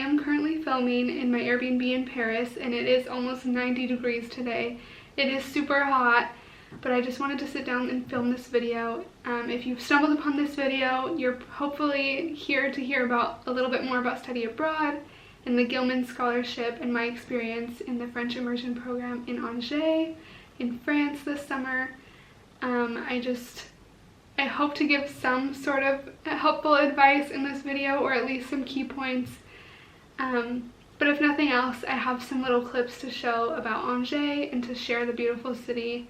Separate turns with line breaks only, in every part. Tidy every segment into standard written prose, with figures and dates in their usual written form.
am currently filming in my Airbnb in Paris, and it is almost 90 degrees today. It is super hot, but I just wanted to sit down and film this video. If you've stumbled upon this video, you're hopefully here to hear about a little bit more about study abroad and the Gilman Scholarship and my experience in the French immersion program in Angers in France this summer. I hope to give some sort of helpful advice in this video, or at least some key points. But if nothing else, I have some little clips to show about Angers and to share the beautiful city.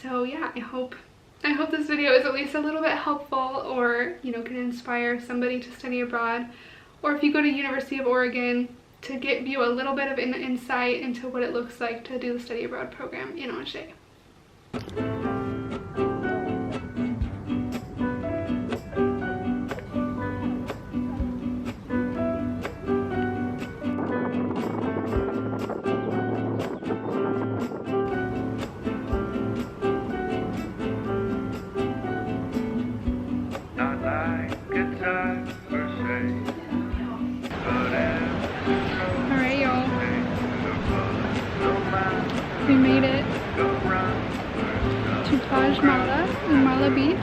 So yeah, I hope this video is at least a little bit helpful, or can inspire somebody to study abroad, or if you go to University of Oregon, to give you a little bit of an insight into what it looks like to do the study abroad program in Angers. Alright, y'all. We made it to Plage Mala in Mala Beach.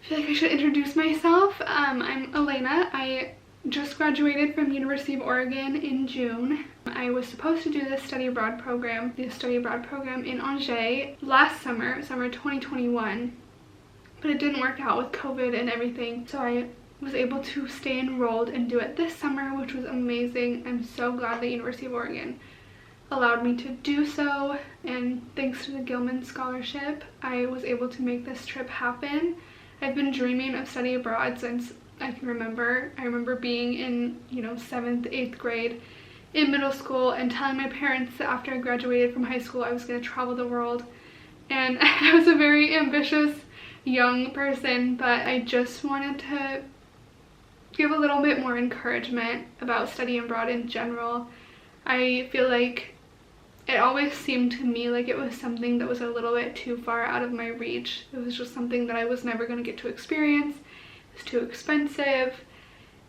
I feel like I should introduce myself. I'm Elena. I just graduated from University of Oregon in June. I was supposed to do this study abroad program in Angers last summer 2021, but it didn't work out with COVID and everything. So I was able to stay enrolled and do it this summer, which was amazing. I'm so glad that University of Oregon allowed me to do so, and thanks to the Gilman Scholarship, I was able to make this trip happen. I've been dreaming of study abroad since I can remember. I remember being in 7th, 8th grade in middle school and telling my parents that after I graduated from high school I was going to travel the world. And I was a very ambitious young person, but I just wanted to give a little bit more encouragement about studying abroad in general. I feel like it always seemed to me like it was something that was a little bit too far out of my reach. It was just something that I was never going to get to experience. It was too expensive,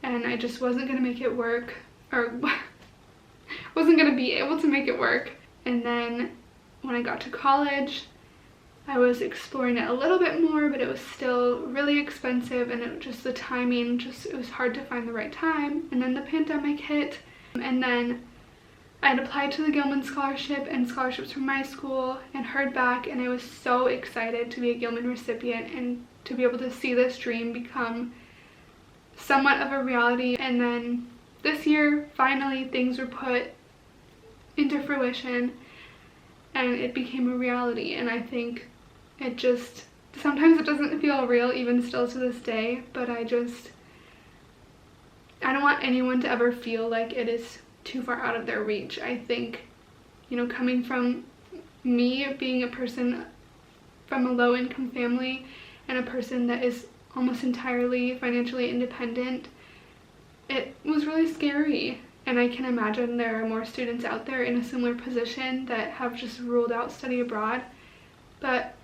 and I just wasn't going to make it work, or wasn't going to be able to make it work. And then when I got to college, I was exploring it a little bit more, but it was still really expensive, and the timing, it was hard to find the right time. And then the pandemic hit, and then I had applied to the Gilman Scholarship and scholarships from my school and heard back, and I was so excited to be a Gilman recipient and to be able to see this dream become somewhat of a reality. And then this year, finally, things were put into fruition and it became a reality. And I think sometimes it doesn't feel real even still to this day, but I don't want anyone to ever feel like it is too far out of their reach. I think, coming from me being a person from a low-income family and a person that is almost entirely financially independent, it was really scary. And I can imagine there are more students out there in a similar position that have just ruled out study abroad. But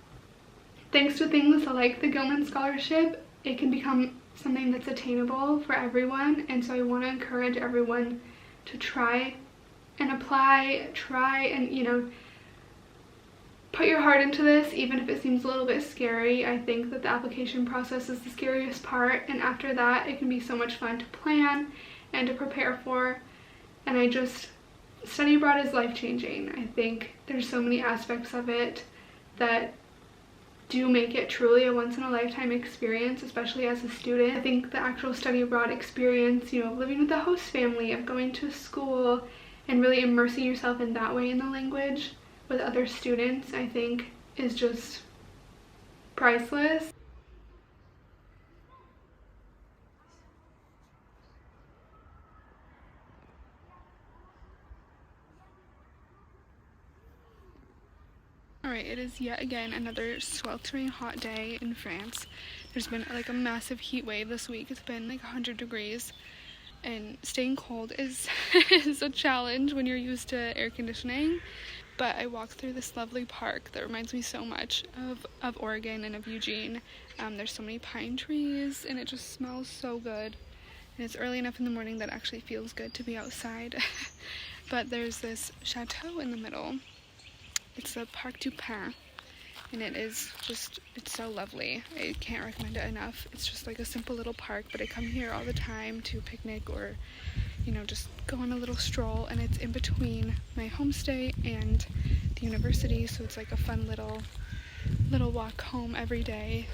thanks to things like the Gilman Scholarship, it can become something that's attainable for everyone. And so I want to encourage everyone to try and apply, put your heart into this, even if it seems a little bit scary. I think that the application process is the scariest part, and after that it can be so much fun to plan and to prepare for. And study abroad is life-changing. I think there's so many aspects of it that do make it truly a once-in-a-lifetime experience, especially as a student. I think the actual study abroad experience, living with a host family, of going to school and really immersing yourself in that way in the language with other students, I think is just priceless. Alright, it is yet again another sweltering hot day in France. There's been like a massive heat wave this week. It's been like 100 degrees, and staying cold is, is a challenge when you're used to air conditioning. But I walked through this lovely park that reminds me so much of Oregon and of Eugene. There's so many pine trees, and it just smells so good. And it's early enough in the morning that it actually feels good to be outside. But there's this chateau in the middle. It's the Parc du Pin, and it's so lovely. I can't recommend it enough. It's just like a simple little park, but I come here all the time to picnic or, you know, just go on a little stroll, and it's in between my homestay and the university, so it's like a fun little walk home every day.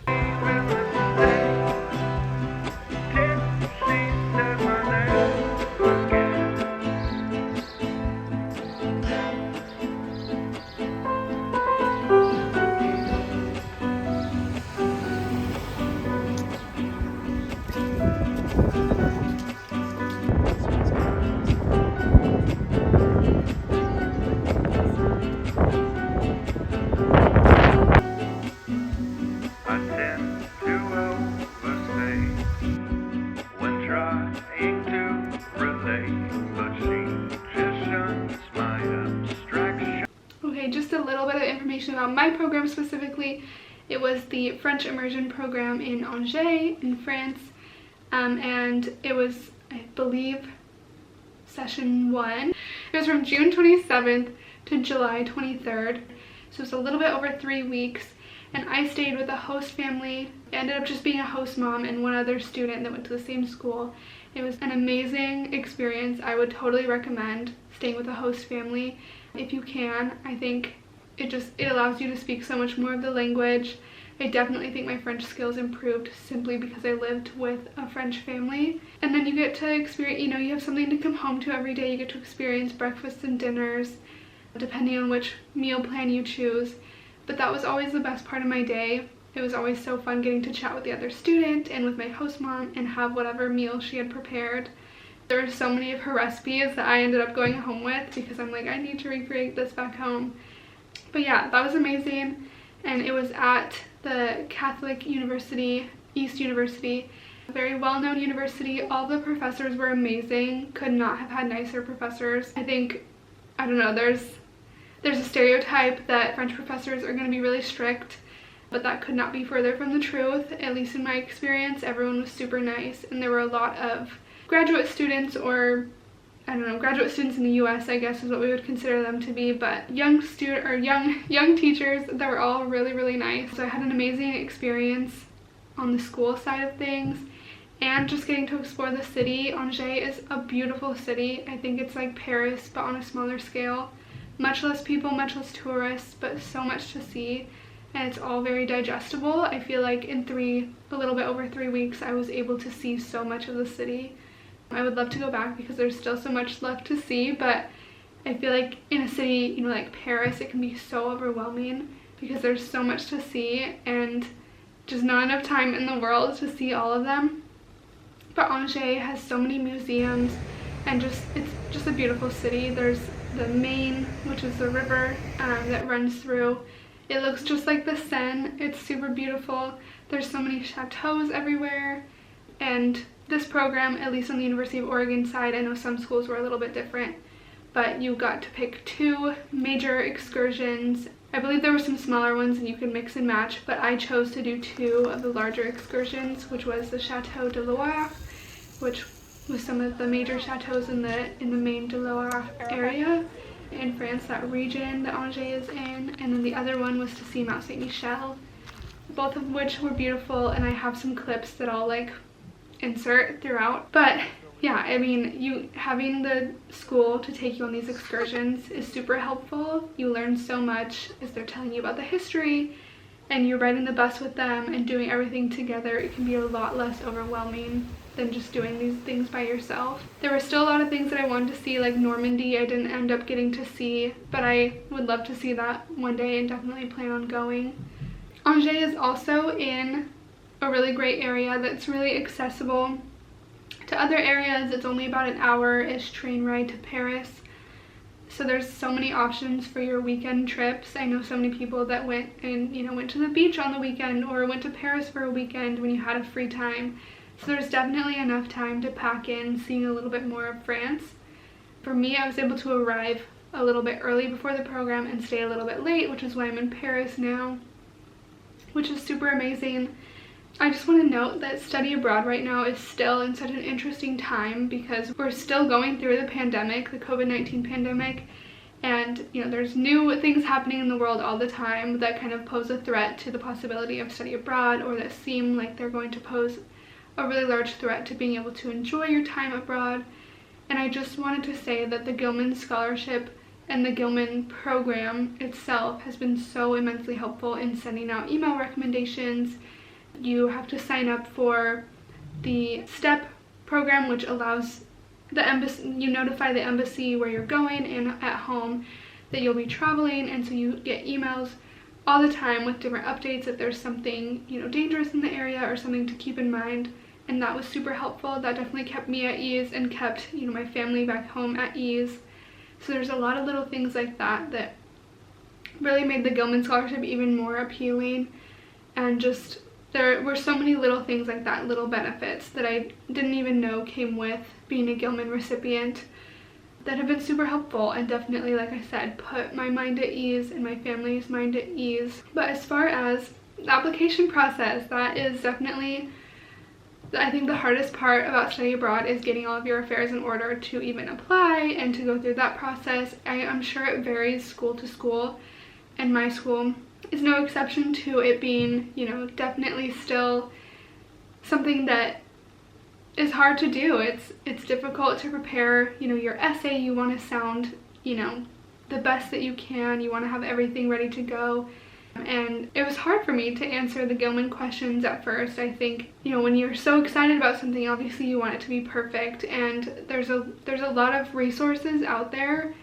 About my program specifically. It was the French immersion program in Angers in France, and it was, I believe, session 1. It was from June 27th to July 23rd, so it's a little bit over 3 weeks, and I stayed with a host family. I ended up just being a host mom and one other student that went to the same school. It was an amazing experience. I would totally recommend staying with a host family if you can. I think it allows you to speak so much more of the language. I definitely think my French skills improved simply because I lived with a French family. And then you get to experience, you know, you have something to come home to every day. You get to experience breakfasts and dinners, depending on which meal plan you choose. But that was always the best part of my day. It was always so fun getting to chat with the other student and with my host mom and have whatever meal she had prepared. There were so many of her recipes that I ended up going home with because I'm like, I need to recreate this back home. But yeah, that was amazing, and it was at the Catholic University, East University, a very well-known university. All the professors were amazing. Could not have had nicer professors. I don't know, there's a stereotype that French professors are going to be really strict, but that could not be further from the truth. At least in my experience, everyone was super nice, and there were a lot of graduate students, or I don't know, graduate students in the US, I guess is what we would consider them to be, but young teachers that were all really, really nice. So I had an amazing experience on the school side of things, and just getting to explore the city. Angers is a beautiful city. I think it's like Paris, but on a smaller scale. Much less people, much less tourists, but so much to see, and it's all very digestible. I feel like in a little bit over 3 weeks, I was able to see so much of the city. I would love to go back because there's still so much left to see, but I feel like in a city, you know, like Paris, it can be so overwhelming because there's so much to see and just not enough time in the world to see all of them. But Angers has so many museums, and it's just a beautiful city. There's the Maine, which is the river that runs through. It looks just like the Seine. It's super beautiful. There's so many chateaus everywhere, and this program, at least on the University of Oregon side, I know some schools were a little bit different, but you got to pick 2 major excursions. I believe there were some smaller ones and you could mix and match, but I chose to do 2 of the larger excursions, which was the Chateau de Loire, which was some of the major chateaus in the Maine de Loire area in France, that region that Angers is in, and then the other one was to see Mount Saint Michel, both of which were beautiful, and I have some clips that I'll like insert throughout. But yeah, I mean, having the school to take you on these excursions is super helpful. You learn so much as they're telling you about the history, and you're riding the bus with them and doing everything together. It can be a lot less overwhelming than just doing these things by yourself. There were still a lot of things that I wanted to see, like Normandy I didn't end up getting to see, but I would love to see that one day and definitely plan on going. Angers is also in a really great area that's really accessible to other areas. It's only about an hour-ish train ride to Paris. So there's so many options for your weekend trips. I know so many people that went to the beach on the weekend or went to Paris for a weekend when you had a free time. So there's definitely enough time to pack in seeing a little bit more of France. For me, I was able to arrive a little bit early before the program and stay a little bit late, which is why I'm in Paris now, which is super amazing. I just want to note that study abroad right now is still in such an interesting time because we're still going through the pandemic, the COVID-19 pandemic, and there's new things happening in the world all the time that kind of pose a threat to the possibility of study abroad, or that seem like they're going to pose a really large threat to being able to enjoy your time abroad. And I just wanted to say that the Gilman Scholarship and the Gilman program itself has been so immensely helpful in sending out email recommendations. You have to sign up for the STEP program, which allows the embassy, you notify the embassy where you're going and at home that you'll be traveling, and so you get emails all the time with different updates if there's something dangerous in the area or something to keep in mind. And that was super helpful. That definitely kept me at ease and kept my family back home at ease. So there's a lot of little things like that that really made the Gilman Scholarship even more appealing. And just there were so many little things like that, little benefits that I didn't even know came with being a Gilman recipient, that have been super helpful and definitely, like I said, put my mind at ease and my family's mind at ease. But as far as the application process, that is definitely, I think, the hardest part about study abroad is getting all of your affairs in order to even apply and to go through that process. I'm sure it varies school to school, and my school is no exception to it being, definitely still something that is hard to do. It's difficult to prepare, your essay. You want to sound, the best that you can. You want to have everything ready to go. And it was hard for me to answer the Gilman questions at first. I think, when you're so excited about something, obviously you want it to be perfect, and there's a lot of resources out there.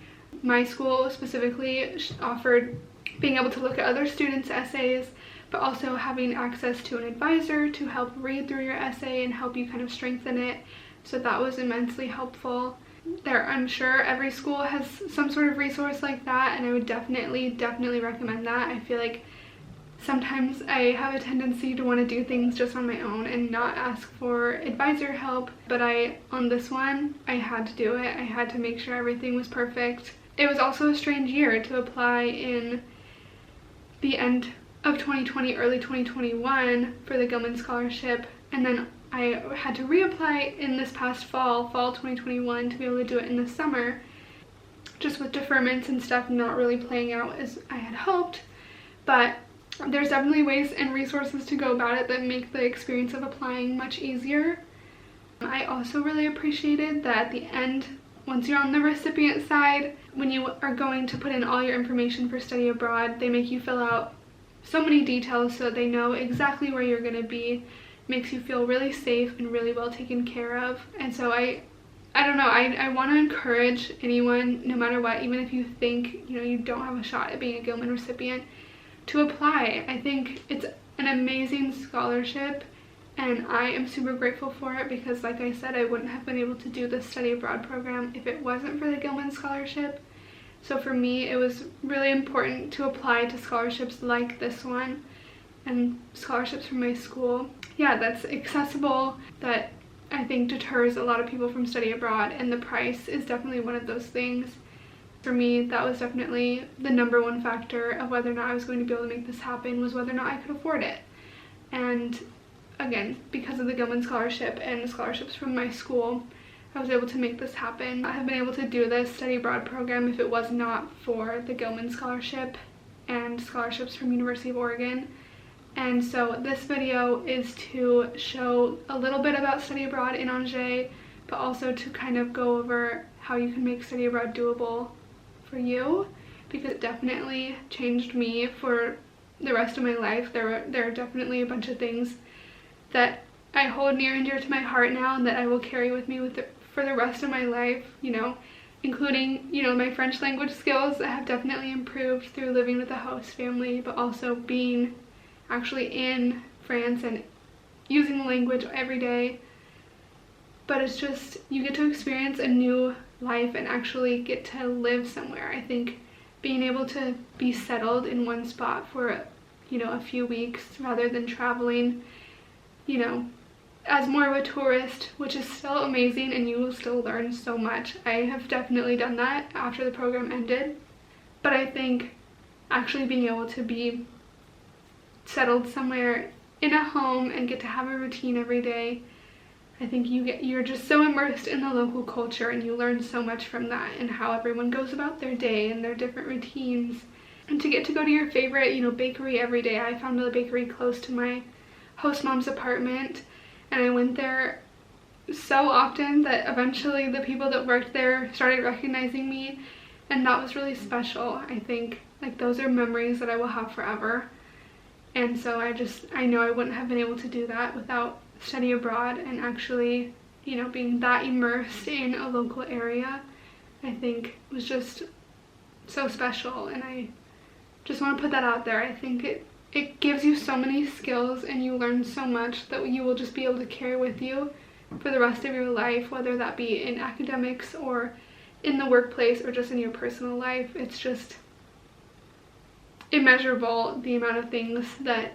My school specifically offered being able to look at other students' essays, but also having access to an advisor to help read through your essay and help you kind of strengthen it. So that was immensely helpful. I'm sure every school has some sort of resource like that, and I would definitely recommend that. I feel like sometimes I have a tendency to want to do things just on my own and not ask for advisor help, but on this one, I had to do it. I had to make sure everything was perfect. It was also a strange year to apply in the end of 2020, early 2021 for the Gilman Scholarship, and then I had to reapply in this past fall 2021, to be able to do it in the summer, just with deferments and stuff not really playing out as I had hoped. But there's definitely ways and resources to go about it that make the experience of applying much easier. I also really appreciated that at the end, once you're on the recipient side, when you are going to put in all your information for study abroad, they make you fill out so many details so that they know exactly where you're going to be. Makes you feel really safe and really well taken care of. And so I don't know, I want to encourage anyone, no matter what, even if you think you don't have a shot at being a Gilman recipient, to apply. I think it's an amazing scholarship, and I am super grateful for it because, like I said, I wouldn't have been able to do the study abroad program if it wasn't for the Gilman Scholarship. So for me, it was really important to apply to scholarships like this one and scholarships from my school. Yeah, that's accessible, that I think deters a lot of people from study abroad, and the price is definitely one of those things. For me, that was definitely the number one factor of whether or not I was going to be able to make this happen, was whether or not I could afford it. And again, because of the Gilman Scholarship and the scholarships from my school, I was able to make this happen. I have been able to do this study abroad program if it was not for the Gilman Scholarship and scholarships from University of Oregon. And so this video is to show a little bit about study abroad in Angers, but also to kind of go over how you can make study abroad doable for you, because it definitely changed me for the rest of my life. There are definitely a bunch of things that I hold near and dear to my heart now and that I will carry with me for the rest of my life, including, my French language skills that have definitely improved through living with a host family, but also being actually in France and using the language every day. But it's just, you get to experience a new life and actually get to live somewhere. I think being able to be settled in one spot for, you know, a few weeks rather than traveling, you know, as more of a tourist, which is still amazing and you will still learn so much. I have definitely done that after the program ended, but I think actually being able to be settled somewhere in a home and get to have a routine every day, I think you're just so immersed in the local culture and you learn so much from that and how everyone goes about their day and their different routines. And to get to go to your favorite, you know, bakery every day. I found a bakery close to my host mom's apartment, and I went there so often that eventually the people that worked there started recognizing me, and that was really special. I think like those are memories that I will have forever. And so I know I wouldn't have been able to do that without study abroad and actually, you know, being that immersed in a local area. I think was just so special, and I just want to put that out there. I think it gives you so many skills and you learn so much that you will just be able to carry with you for the rest of your life, whether that be in academics or in the workplace or just in your personal life. It's just immeasurable the amount of things that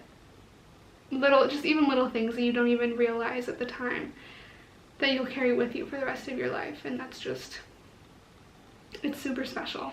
even little things that you don't even realize at the time that you'll carry with you for the rest of your life, and that's just, it's super special.